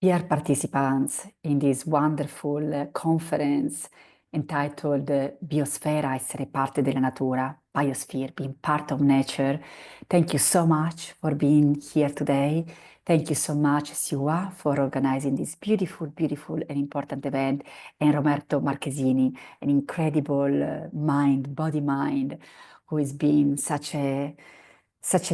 Dear participants in this wonderful conference entitled Biosfera, essere parte della natura, Biosphere, being part of nature. Thank you so much for being here today. Thank you so much, SIUA, for organizing this beautiful, beautiful and important event, and Roberto Marchesini, an incredible body mind, who has been such a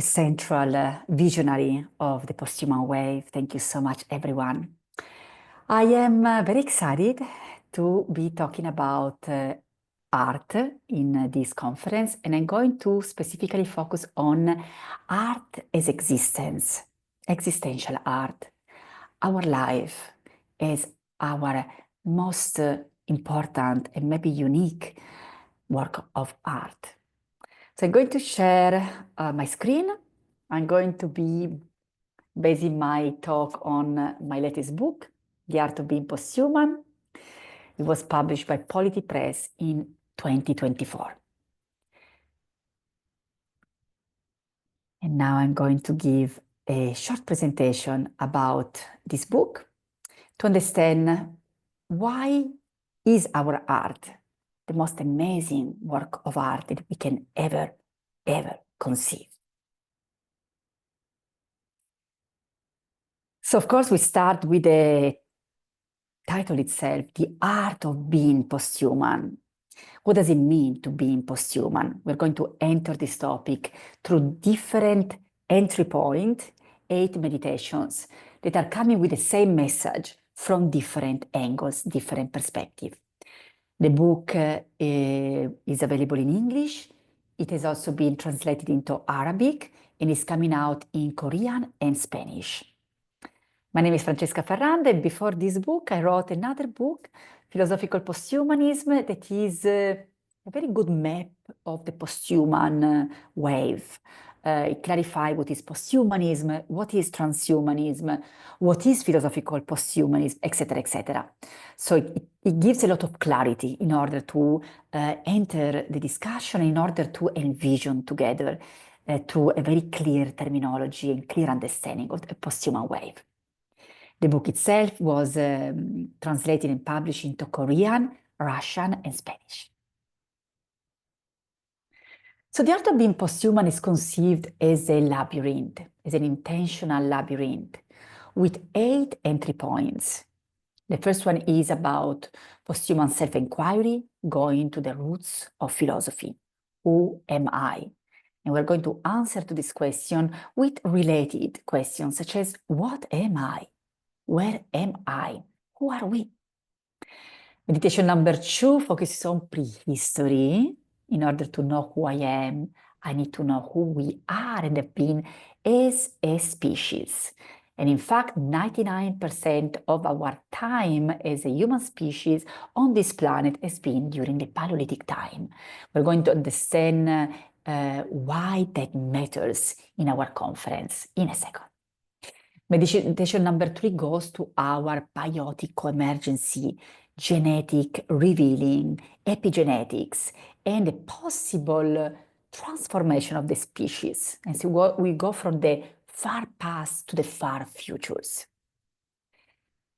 central visionary of the posthuman wave. Thank you so much, everyone. I am very excited to be talking about art in this conference, and I'm going to specifically focus on art as existence, existential art, our life as our most important and maybe unique work of art. So I'm going to share my screen. I'm going to be basing my talk on my latest book, The Art of Being Posthuman. It was published by Polity Press in 2024. And now I'm going to give a short presentation about this book to understand why is our art the most amazing work of art that we can ever conceive. So of course we start with the title itself, The Art of Being Posthuman. What does it mean to be posthuman? We're going to enter this topic through different entry points, 8 meditations that are coming with the same message from different angles, different perspectives. The book is available in English. It has also been translated into Arabic and is coming out in Korean and Spanish. My name is Francesca Ferrando, and before this book, I wrote another book, Philosophical Posthumanism, that is a very good map of the posthuman wave. It clarifies what is posthumanism, what is transhumanism, what is philosophical posthumanism, etc., etc. So it gives a lot of clarity in order to enter the discussion, in order to envision together through a very clear terminology and clear understanding of the posthuman wave. The book itself was translated and published into Korean, Russian, and Spanish. So the art of being posthuman is conceived as a labyrinth, as an intentional labyrinth, with 8 entry points. The first one is about posthuman self-inquiry, going to the roots of philosophy. Who am I? And we're going to answer to this question with related questions, such as, what am I? Where am I? Who are we? Meditation number 2 focuses on prehistory. In order to know who I am, I need to know who we are and have been as a species. And in fact, 99% of our time as a human species on this planet has been during the Paleolithic time. We're going to understand why that matters in our conference in a second. Meditation number 3 goes to our biotic co-emergence, genetic revealing, epigenetics, and the possible transformation of the species. And so we go from the far past to the far futures.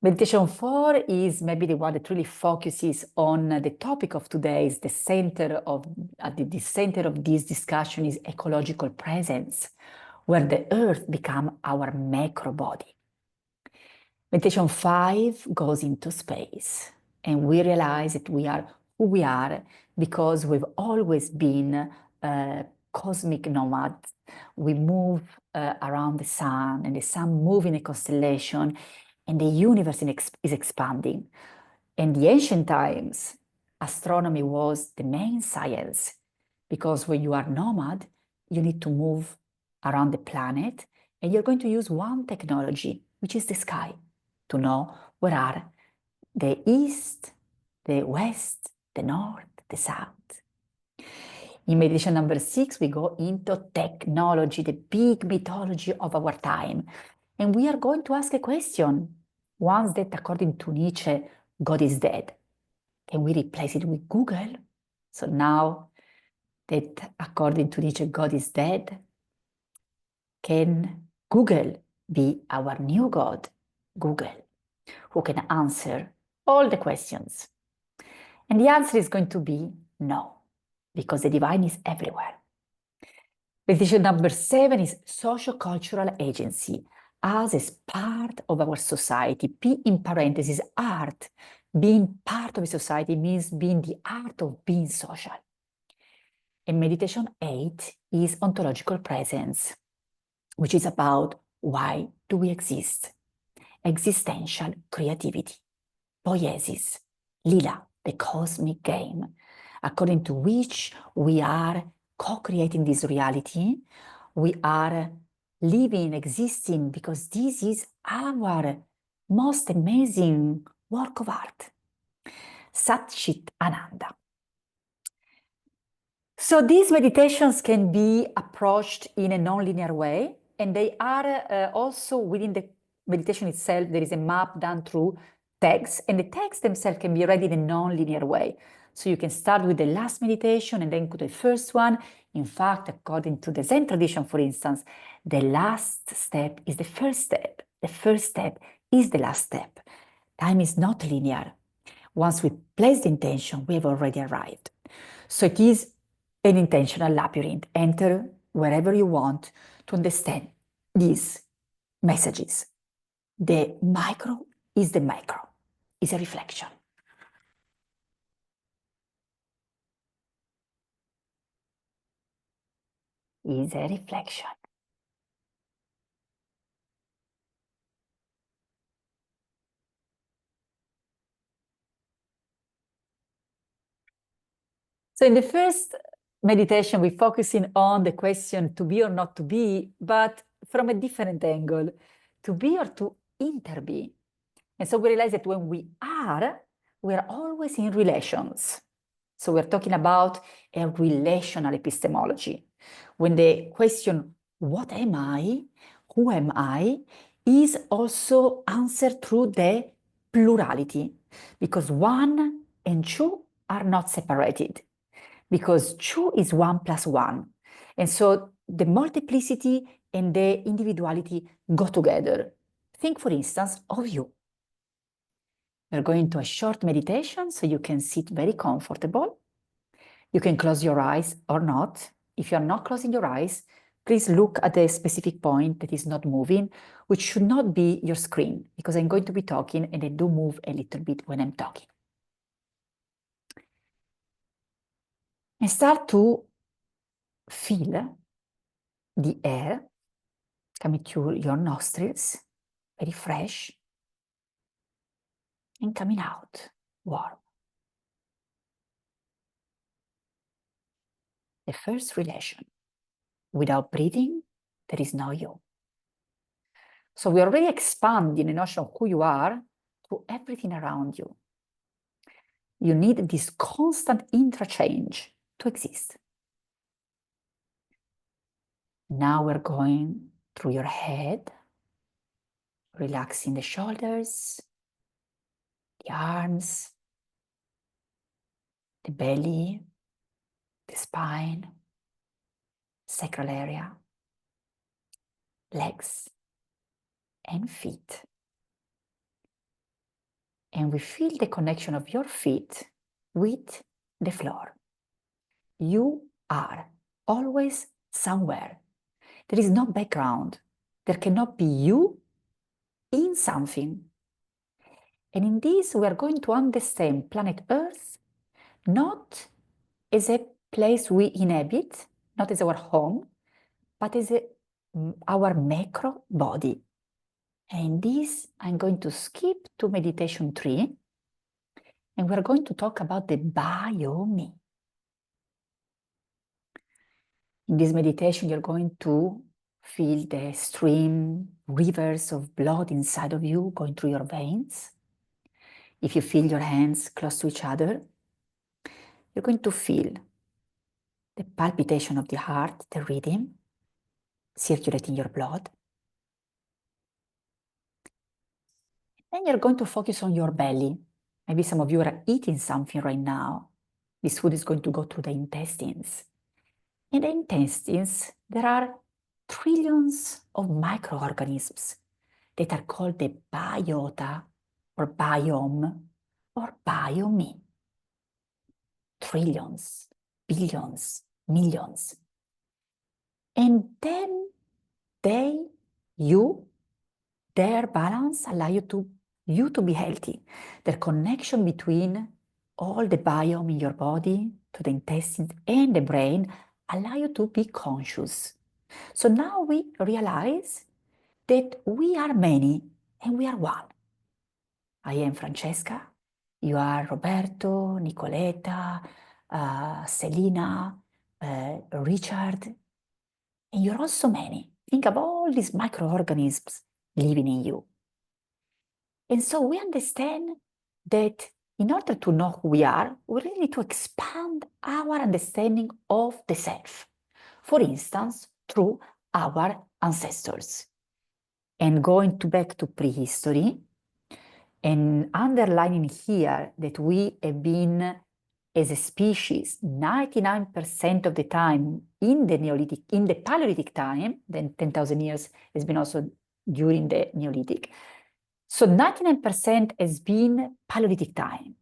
Meditation 4 is maybe the one that really focuses on the topic of today. Is the center of this discussion is ecological presence, where the earth becomes our macro body. Meditation 5 goes into space, and we realize that we are who we are because we've always been cosmic nomads. We move around the sun, and the sun moves in a constellation, and the universe is expanding. In the ancient times, astronomy was the main science, because when you are nomad, you need to move around the planet, and you're going to use one technology, which is the sky, to know where are the east, the west, the north, the south. In meditation number 6, we go into technology, the big mythology of our time. And we are going to ask a question. Once that, according to Nietzsche, God is dead, can we replace it with Google? So now that, according to Nietzsche, God is dead, can Google be our new God? Google. who can answer all the questions. And the answer is going to be no, because the divine is everywhere. Meditation number 7 is socio-cultural agency, us as part of our society. P in parentheses, art. Being part of a society means being the art of being social. And meditation 8 is ontological presence, which is about why do we exist? Existential creativity, poiesis, lila, the cosmic game, according to which we are co-creating this reality. We are living, existing, because this is our most amazing work of art. Sat Chit Ananda. So these meditations can be approached in a non-linear way, and they are also within the meditation itself. There is a map done through texts, and the texts themselves can be read in a non-linear way. So you can start with the last meditation and then go to the first one. In fact, according to the Zen tradition, for instance, the last step is the first step. The first step is the last step. Time is not linear. Once we place the intention, we have already arrived. So it is an intentional labyrinth. Enter wherever you want to understand these messages. The micro is the macro, is a reflection. Is a reflection. So in the first meditation, we're focusing on the question to be or not to be, but from a different angle, to be or to interbe. And so we realize that when we are always in relations. So we're talking about a relational epistemology. When the question, what am I, who am I, is also answered through the plurality, because one and two are not separated, because two is 1 plus 1. And so the multiplicity and the individuality go together. Think, for instance, of you. We're going to a short meditation, so you can sit very comfortable. You can close your eyes or not. If you're not closing your eyes, please look at a specific point that is not moving, which should not be your screen, because I'm going to be talking and I do move a little bit when I'm talking. And start to feel the air coming through your nostrils, very fresh, and coming out warm. The first relation. Without breathing, there is no you. So we already expanding the notion of who you are to everything around you. You need this constant interchange to exist. Now we're going through your head, relaxing the shoulders, the arms, the belly, the spine, sacral area, legs, and feet. And we feel the connection of your feet with the floor. You are always somewhere. There is no background. There cannot be you in something. And in this, we are going to understand planet Earth not as a place we inhabit, not as our home, but as our macro body. And in this, I'm going to skip to meditation 3, and we're going to talk about the bio-me. In this meditation, you're going to feel the stream, rivers of blood inside of you going through your veins. If you feel your hands close to each other, you're going to feel the palpitation of the heart, the rhythm, circulating your blood. Then you're going to focus on your belly. Maybe some of you are eating something right now. This food is going to go through the intestines. In the intestines, there are trillions of microorganisms that are called the biota. or biome, or biome. Trillions, billions, millions. And then their balance allow you to be healthy. The connection between all the biome in your body, to the intestines and the brain, allow you to be conscious. So now we realize that we are many and we are one. I am Francesca, you are Roberto, Nicoletta, Selina, Richard, and you're also many. Think of all these microorganisms living in you. And so we understand that in order to know who we are, we really need to expand our understanding of the self. For instance, through our ancestors. And going back to prehistory, and underlining here that we have been, as a species, 99% of the time in the Paleolithic time, then 10,000 years has been also during the Neolithic. So 99% has been Paleolithic time.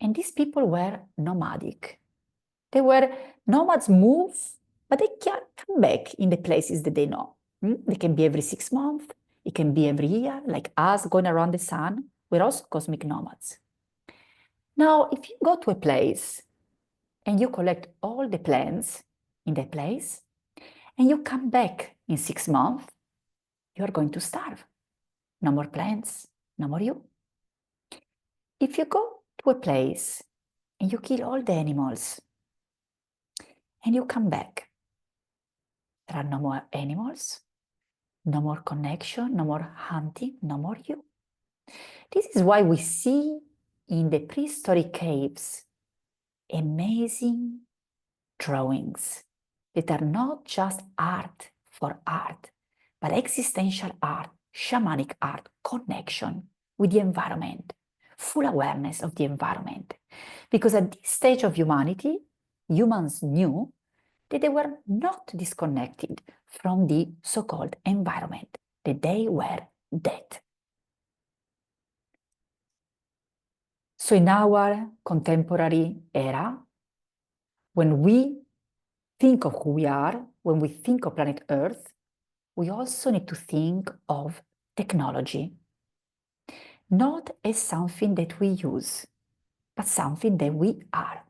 And these people were nomadic. They were nomads, move, but they can come back in the places that they know. They can be every 6 months. It can be every year, like us going around the sun. We're also cosmic nomads. Now, if you go to a place and you collect all the plants in that place, and you come back in 6 months, you're going to starve. No more plants, no more you. If you go to a place and you kill all the animals, and you come back, there are no more animals, no more connection, no more hunting, no more you. This is why we see in the prehistoric caves amazing drawings that are not just art for art, but existential art, shamanic art, connection with the environment, full awareness of the environment. Because at this stage of humanity, humans knew that they were not disconnected from the so-called environment, that they were dead. So in our contemporary era, when we think of who we are, when we think of planet Earth, we also need to think of technology, not as something that we use, but something that we are.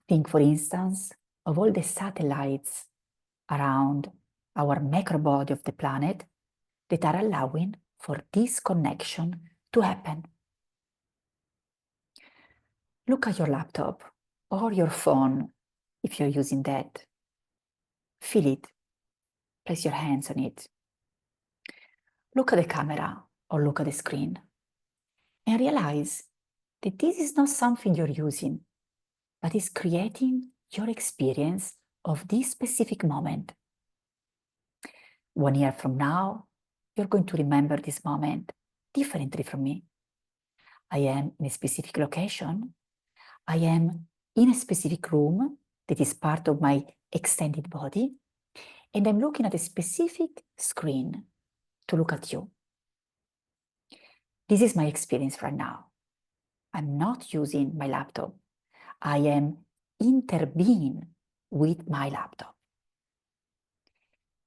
Think, for instance, of all the satellites around our macrobody of the planet that are allowing for this connection to happen. Look at your laptop or your phone if you're using that. Feel it. Place your hands on it. Look at the camera or look at the screen and realize that this is not something you're using, but is creating your experience of this specific moment. 1 year from now, you're going to remember this moment differently from me. I am in a specific location. I am in a specific room that is part of my extended body, and I'm looking at a specific screen to look at you. This is my experience right now. I'm not using my laptop. I am interbeing with my laptop.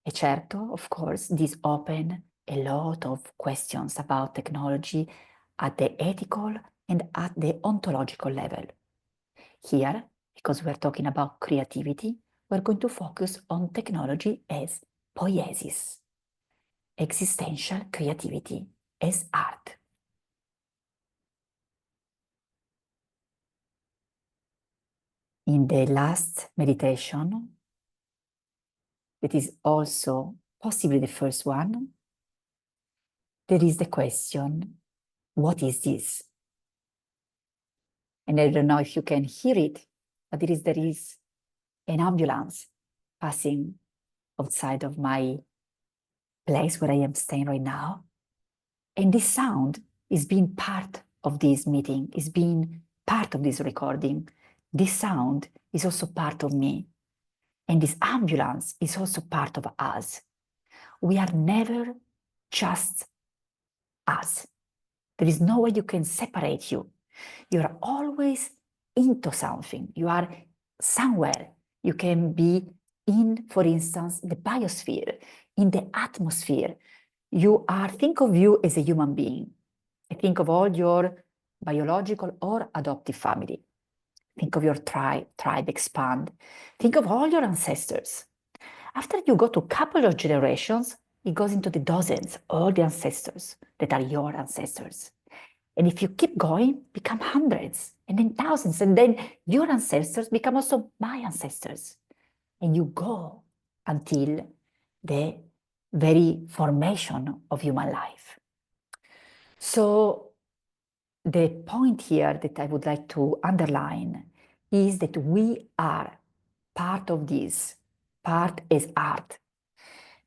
E certo, of course, this opens a lot of questions about technology at the ethical and at the ontological level. Here, because we're talking about creativity, we're going to focus on technology as poiesis, existential creativity as art. In the last meditation, that is also possibly the first one, there is the question, what is this? And I don't know if you can hear it, but there is an ambulance passing outside of my place where I am staying right now. And this sound is being part of this meeting, is being part of this recording. This sound is also part of me. And this ambulance is also part of us. We are never just us. There is no way you can separate you. You're always into something. You are somewhere. You can be in, for instance, the biosphere, in the atmosphere. Think of you as a human being. Think of all your biological or adoptive family. Think of your tribe expand. Think of all your ancestors. After you go to a couple of generations, it goes into the dozens, all the ancestors that are your ancestors. And if you keep going, become hundreds, and then thousands, and then your ancestors become also my ancestors. And you go until the very formation of human life. So the point here that I would like to underline is that we are part of this, part as art.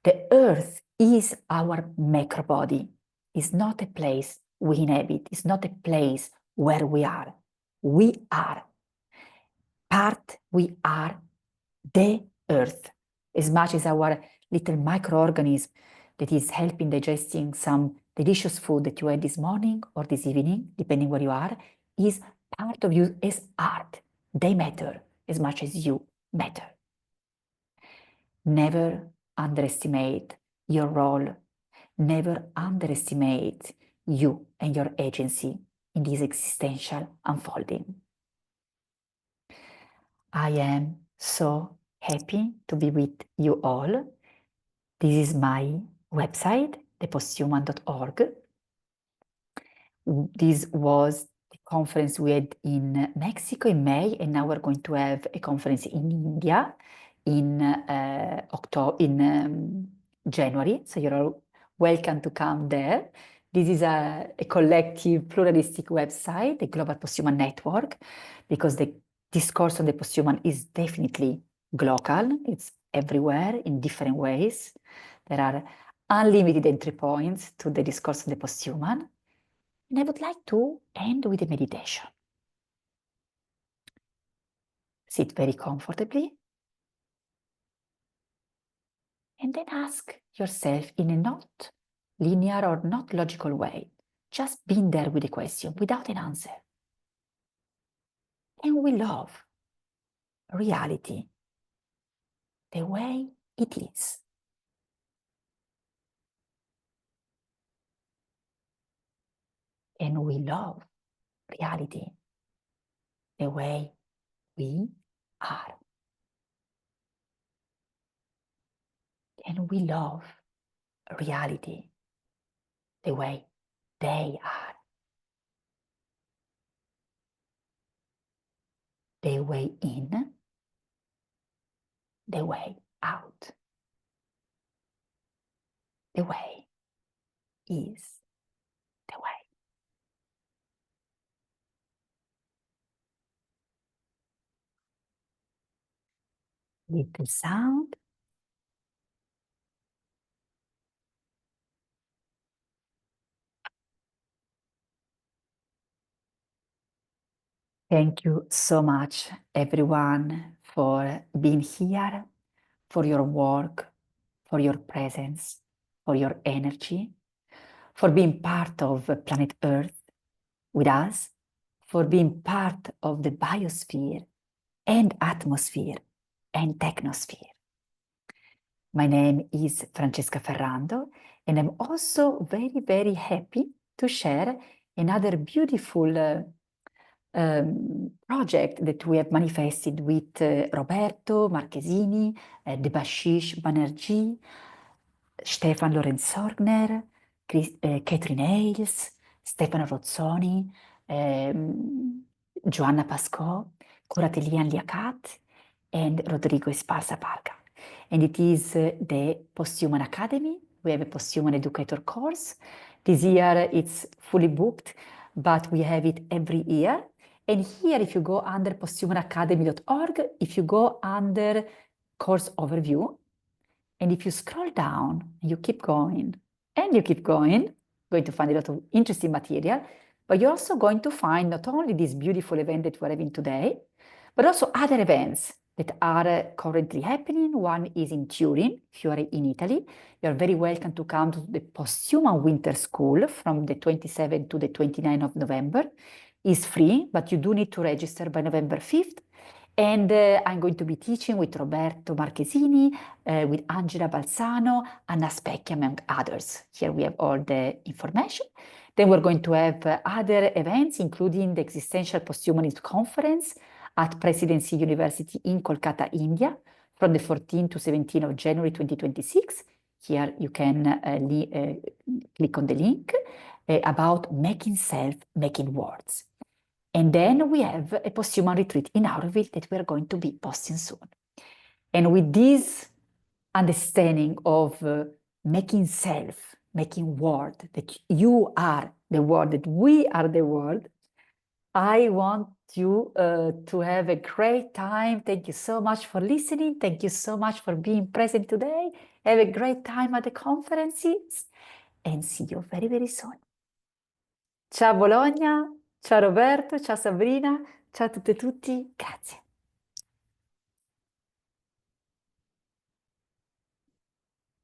The earth is our macrobody. It's not a place we inhabit. It's not a place where we are. We are part, we are the earth. As much as our little microorganism that is helping digesting some delicious food that you had this morning or this evening, depending where you are, is part of you as art. They matter as much as you matter. Never underestimate your role. Never underestimate you and your agency in this existential unfolding. I am so happy to be with you all. This is my website, theposthuman.org. This was the conference we had in Mexico in May, and now we're going to have a conference in India in January. So you're all welcome to come there. This is a collective pluralistic website, the Global Posthuman Network, because the discourse on the posthuman is definitely global. It's everywhere in different ways. There are unlimited entry points to the discourse on the posthuman. And I would like to end with a meditation. Sit very comfortably. And then ask yourself in a not linear or not logical way, just being there with a question without an answer. Can we love reality the way it is? Can we love reality the way we are? Can we love reality the way they are? The way in, the way out. The way is the way. Little sound. Thank you so much, everyone, for being here, for your work, for your presence, for your energy, for being part of planet Earth with us, for being part of the biosphere and atmosphere and technosphere. My name is Francesca Ferrando, and I'm also very, very happy to share another beautiful project that we have manifested with Roberto Marchesini, Debashish Banerjee, Stefan Lorenz-Sorgner, Catherine Ailes, Stefano Rozzoni, Joanna Pascoe, Coratelian Liacat, and Rodrigo Esparza Parga. And it is the Posthuman Academy. We have a Posthuman Educator course. This year it's fully booked, but we have it every year. And here, if you go under posthumanacademy.org, if you go under course overview, and if you scroll down, you keep going, and you keep going, going to find a lot of interesting material, but you're also going to find not only this beautiful event that we're having today, but also other events that are currently happening. One is in Turin. If you are in Italy, you're very welcome to come to the Posthuman Winter School from the 27th to the 29th of November. It's free, but you do need to register by November 5th. And I'm going to be teaching with Roberto Marchesini, with Angela Balzano, Anna Specchi, among others. Here we have all the information. Then we're going to have other events, including the Existential Posthumanist Conference at Presidency University in Kolkata, India, from the 14th to 17th of January 2026. Here you can click on the link about making self, making words. And then we have a posthuman retreat in Auroville that we are going to be posting soon. And with this understanding of making self, making word, that you are the world, that we are the world, I want you to have a great time. Thank you so much for listening. Thank you so much for being present today. Have a great time at the conferences and see you very, very soon. Ciao Bologna, ciao Roberto, ciao Sabrina, ciao a tutte e tutti, grazie.